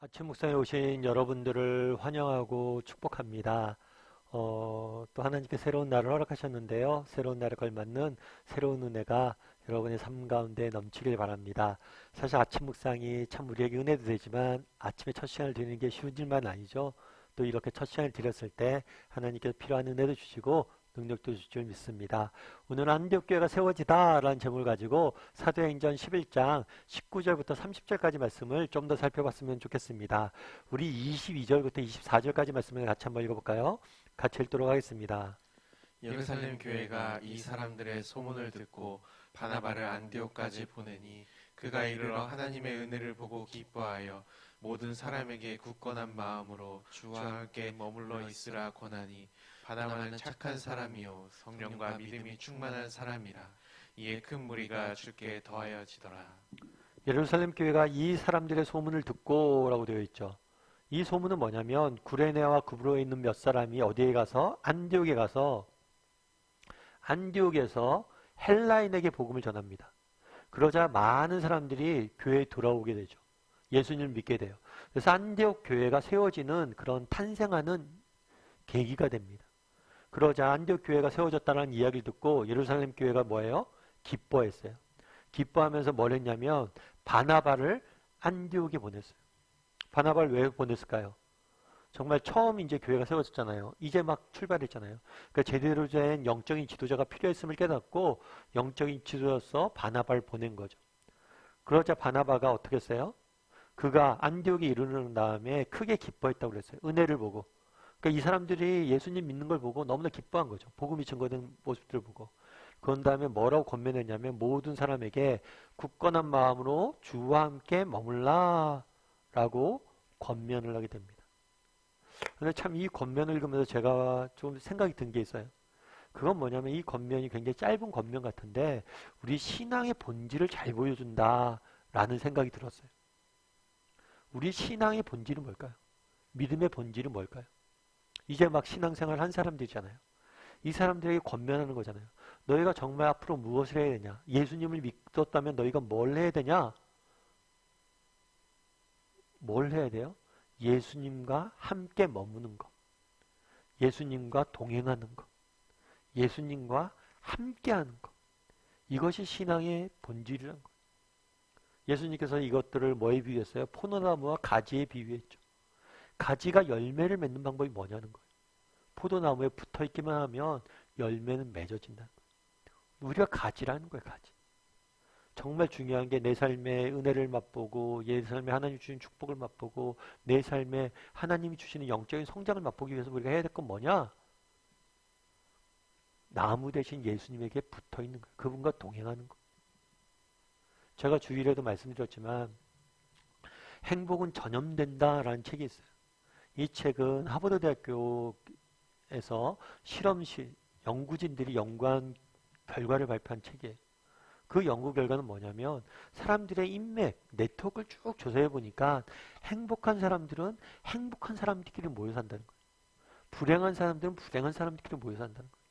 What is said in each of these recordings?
아침 묵상에 오신 여러분들을 환영하고 축복합니다. 또 하나님께 새로운 날을 허락하셨는데요. 새로운 날에 걸맞는 새로운 은혜가 여러분의 삶 가운데 넘치길 바랍니다. 사실 아침 묵상이 참 우리에게 은혜도 되지만 아침에 첫 시간을 드리는 게 쉬운 일만 아니죠. 또 이렇게 첫 시간을 드렸을 때 하나님께서 필요한 은혜도 주시고 능력도 주실 줄 믿습니다. 오늘 안디옥교회가 세워지다라는 제목을 가지고 사도행전 11장 19절부터 30절까지 말씀을 좀 더 살펴봤으면 좋겠습니다. 우리 22절부터 24절까지 말씀을 같이 한번 읽어볼까요? 같이 읽도록 하겠습니다. 예루살렘 교회가 이 사람들의 소문을 듣고 바나바를 안디옥까지 보내니 그가 이르러 하나님의 은혜를 보고 기뻐하여 모든 사람에게 굳건한 마음으로 주와 함께 머물러 있으라 권하니 바나바는 착한 사람이요 성령과 믿음이 충만한 사람이라. 이에 큰 무리가 주께 더하여지더라. 예루살렘 교회가 이 사람들의 소문을 듣고 라고 되어 있죠. 이 소문은 뭐냐면 구레네와 구브로에 있는 몇 사람이 어디에 가서 안디옥에서 헬라인에게 복음을 전합니다. 그러자 많은 사람들이 교회에 돌아오게 되죠. 예수님을 믿게 돼요. 그래서 안디옥 교회가 세워지는 그런 탄생하는 계기가 됩니다. 그러자 안디옥 교회가 세워졌다는 이야기를 듣고 예루살렘 교회가 뭐예요? 기뻐했어요. 기뻐하면서 뭘 했냐면 바나바를 안디옥에 보냈어요. 바나바를 왜 보냈을까요? 정말 처음 이제 교회가 세워졌잖아요. 이제 막 출발했잖아요. 그러니까 제대로 된 영적인 지도자가 필요했음을 깨닫고 영적인 지도자로서 바나바를 보낸 거죠. 그러자 바나바가 어떻게 했어요? 그가 안디옥에 이르는 다음에 크게 기뻐했다고 그랬어요. 은혜를 보고. 그러니까 이 사람들이 예수님 믿는 걸 보고 너무나 기뻐한 거죠. 복음이 증거된 모습들을 보고. 그런 다음에 뭐라고 권면했냐면 모든 사람에게 굳건한 마음으로 주와 함께 머물라 라고 권면을 하게 됩니다. 근데 참 이 권면을 읽으면서 제가 좀 생각이 든 게 있어요. 그건 뭐냐면 이 권면이 굉장히 짧은 권면 같은데 우리 신앙의 본질을 잘 보여준다 라는 생각이 들었어요. 우리 신앙의 본질은 뭘까요? 믿음의 본질은 뭘까요? 이제 막 신앙생활 한 사람들이잖아요. 이 사람들에게 권면하는 거잖아요. 너희가 정말 앞으로 무엇을 해야 되냐? 예수님을 믿었다면 너희가 뭘 해야 되냐? 뭘 해야 돼요? 예수님과 함께 머무는 것. 예수님과 동행하는 것. 예수님과 함께하는 것. 이것이 신앙의 본질이라는 것. 예수님께서 이것들을 뭐에 비유했어요? 포도나무와 가지에 비유했죠. 가지가 열매를 맺는 방법이 뭐냐는 거예요. 포도나무에 붙어있기만 하면 열매는 맺어진다는 거예요. 우리가 가지라는 거예요. 가지. 정말 중요한 게 내 삶의 은혜를 맛보고 내 삶에 하나님 주신 축복을 맛보고 내 삶에 하나님이 주시는 영적인 성장을 맛보기 위해서 우리가 해야 될 건 뭐냐? 나무 대신 예수님에게 붙어있는 거예요. 그분과 동행하는 거. 제가 주일에도 말씀드렸지만 행복은 전염된다라는 책이 있어요. 이 책은 하버드 대학교에서 실험실 연구진들이 연구한 결과를 발표한 책이에요. 그 연구 결과는 뭐냐면 사람들의 인맥, 네트워크를 쭉 조사해 보니까 행복한 사람들은 행복한 사람들끼리 모여 산다는 거예요. 불행한 사람들은 불행한 사람들끼리 모여 산다는 거예요.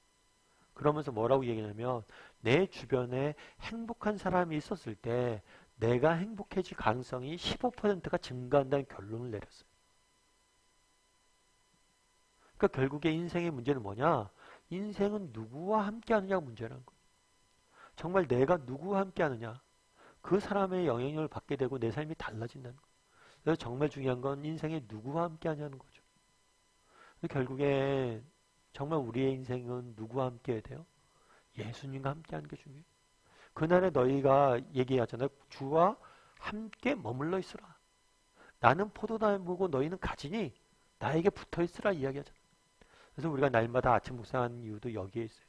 그러면서 뭐라고 얘기하냐면 내 주변에 행복한 사람이 있었을 때 내가 행복해질 가능성이 15%가 증가한다는 결론을 내렸어요. 그러니까 결국에 인생의 문제는 뭐냐? 인생은 누구와 함께 하느냐가 문제라는 거예요. 정말 내가 누구와 함께 하느냐? 그 사람의 영향력을 받게 되고 내 삶이 달라진다는 거예요. 그래서 정말 중요한 건 인생에 누구와 함께 하냐는 거죠. 결국에 정말 우리의 인생은 누구와 함께 해야 돼요? 예수님과 함께 하는 게 중요해요. 그날에 너희가 얘기하잖아요. 주와 함께 머물러 있으라. 나는 포도나무고 너희는 가지니 나에게 붙어 있으라 이야기하잖아요. 그래서 우리가 날마다 아침 묵상하는 이유도 여기에 있어요.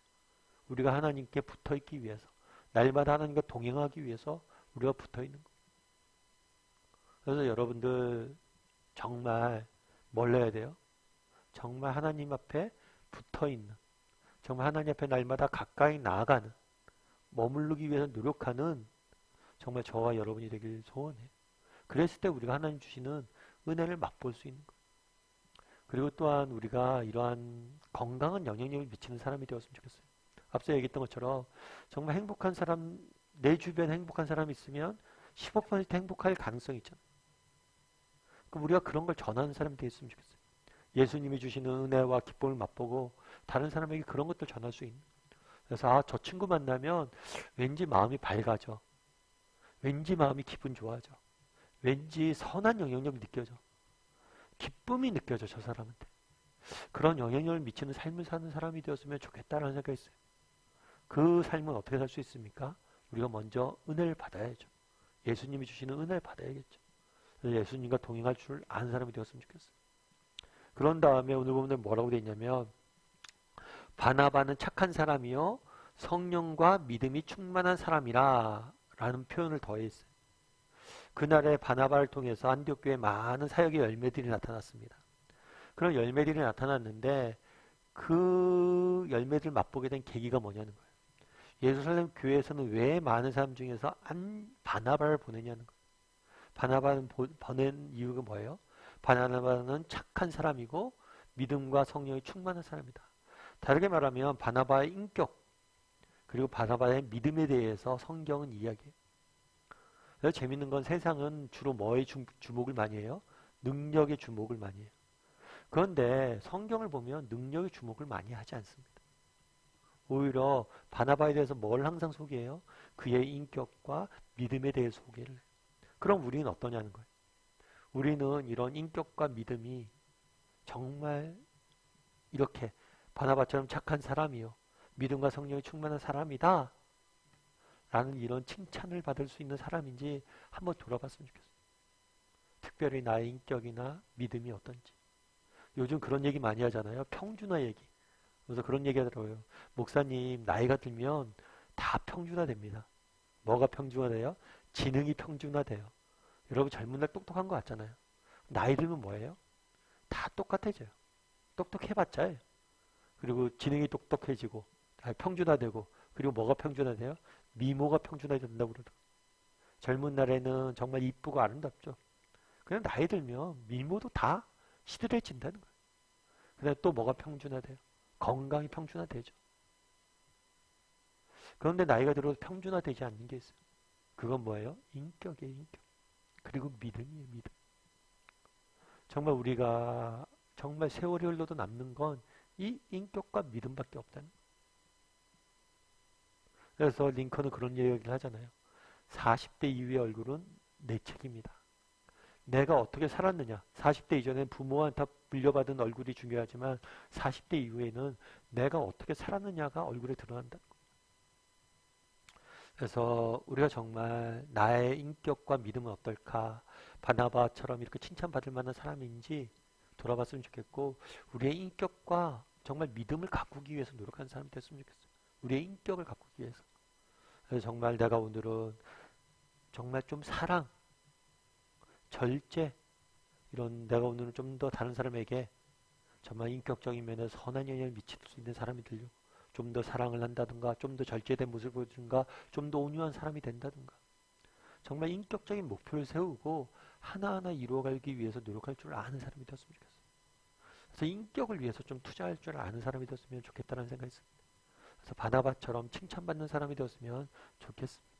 우리가 하나님께 붙어 있기 위해서, 날마다 하나님과 동행하기 위해서 우리가 붙어 있는 거예요. 그래서 여러분들 정말 뭘 해야 돼요? 정말 하나님 앞에 붙어 있는, 정말 하나님 앞에 날마다 가까이 나아가는, 머무르기 위해서 노력하는 정말 저와 여러분이 되길 소원해요. 그랬을 때 우리가 하나님 주시는 은혜를 맛볼 수 있는 거예요. 그리고 또한 우리가 이러한 건강한 영향력을 미치는 사람이 되었으면 좋겠어요. 앞서 얘기했던 것처럼 정말 행복한 사람, 내 주변에 행복한 사람이 있으면 15% 행복할 가능성이 있잖아요. 그럼 우리가 그런 걸 전하는 사람이 되었으면 좋겠어요. 예수님이 주시는 은혜와 기쁨을 맛보고 다른 사람에게 그런 것들 전할 수 있는. 그래서 저 친구 만나면 왠지 마음이 밝아져. 왠지 마음이 기분 좋아져. 왠지 선한 영향력이 느껴져. 기쁨이 느껴져, 저 사람한테. 그런 영향력을 미치는 삶을 사는 사람이 되었으면 좋겠다라는 생각이 있어요. 그 삶은 어떻게 살 수 있습니까? 우리가 먼저 은혜를 받아야죠. 예수님이 주시는 은혜를 받아야겠죠. 그래서 예수님과 동행할 줄 아는 사람이 되었으면 좋겠어요. 그런 다음에 오늘 보면 뭐라고 되어 있냐면 바나바는 착한 사람이요 성령과 믿음이 충만한 사람이라 라는 표현을 더했어요. 그날의 바나바를 통해서 안디옥 교회에 많은 사역의 열매들이 나타났습니다. 그런 열매들이 나타났는데 그 열매들을 맛보게 된 계기가 뭐냐는 거예요. 예루살렘 교회에서는 왜 많은 사람 중에서 바나바를 보내냐는 거예요. 바나바는 보낸 이유가 뭐예요? 바나바는 착한 사람이고 믿음과 성령이 충만한 사람이다. 다르게 말하면 바나바의 인격 그리고 바나바의 믿음에 대해서 성경은 이야기해요. 그래서 재밌는 건 세상은 주로 뭐에 주목을 많이 해요? 능력에 주목을 많이 해요. 그런데 성경을 보면 능력에 주목을 많이 하지 않습니다. 오히려 바나바에 대해서 뭘 항상 소개해요? 그의 인격과 믿음에 대해 소개를 해요. 그럼 우리는 어떠냐는 거예요. 우리는 이런 인격과 믿음이 정말 이렇게 바나바처럼 착한 사람이요. 믿음과 성령이 충만한 사람이다. 라는 이런 칭찬을 받을 수 있는 사람인지 한번 돌아봤으면 좋겠어요. 특별히 나의 인격이나 믿음이 어떤지. 요즘 그런 얘기 많이 하잖아요. 평준화 얘기. 그래서 그런 얘기 하더라고요. 목사님 나이가 들면 다 평준화됩니다. 뭐가 평준화돼요? 지능이 평준화돼요. 여러분 젊은 날 똑똑한 거 같잖아요. 나이 들면 뭐예요? 다 똑같아져요. 똑똑해봤자 그리고 지능이 똑똑해지고 평준화되고 그리고 뭐가 평준화돼요? 미모가 평준화된다고 그러더라고요. 젊은 날에는 정말 이쁘고 아름답죠. 그냥 나이 들면 미모도 다 시들해진다는 거예요. 그다음에 또 뭐가 평준화돼요? 건강이 평준화되죠. 그런데 나이가 들어도 평준화되지 않는 게 있어요. 그건 뭐예요? 인격이에요, 인격. 그리고 믿음이에요, 믿음. 정말 우리가 정말 세월이 흘러도 남는 건 이 인격과 믿음밖에 없다는 거예요. 그래서 링컨은 그런 얘기를 하잖아요. 40대 이후의 얼굴은 내 책임이다. 내가 어떻게 살았느냐. 40대 이전엔 부모한테 물려받은 얼굴이 중요하지만 40대 이후에는 내가 어떻게 살았느냐가 얼굴에 드러난다. 그래서 우리가 정말 나의 인격과 믿음은 어떨까? 바나바처럼 이렇게 칭찬받을 만한 사람인지 돌아봤으면 좋겠고 우리의 인격과 정말 믿음을 가꾸기 위해서 노력하는 사람이 됐으면 좋겠어요. 우리의 인격을 가꾸기 위해서. 그래서 정말 내가 오늘은 정말 좀 사랑, 절제 이런 내가 오늘은 좀 더 다른 사람에게 정말 인격적인 면에서 선한 영향을 미칠 수 있는 사람이 되려고 좀 더 사랑을 한다든가 좀 더 절제된 모습을 보여주든가 좀 더 온유한 사람이 된다든가 정말 인격적인 목표를 세우고 하나하나 이루어가기 위해서 노력할 줄 아는 사람이 되었으면 좋겠어요. 그래서 인격을 위해서 좀 투자할 줄 아는 사람이 되었으면 좋겠다는 생각이 있습니다. 그래서 바나바처럼 칭찬받는 사람이 되었으면 좋겠습니다.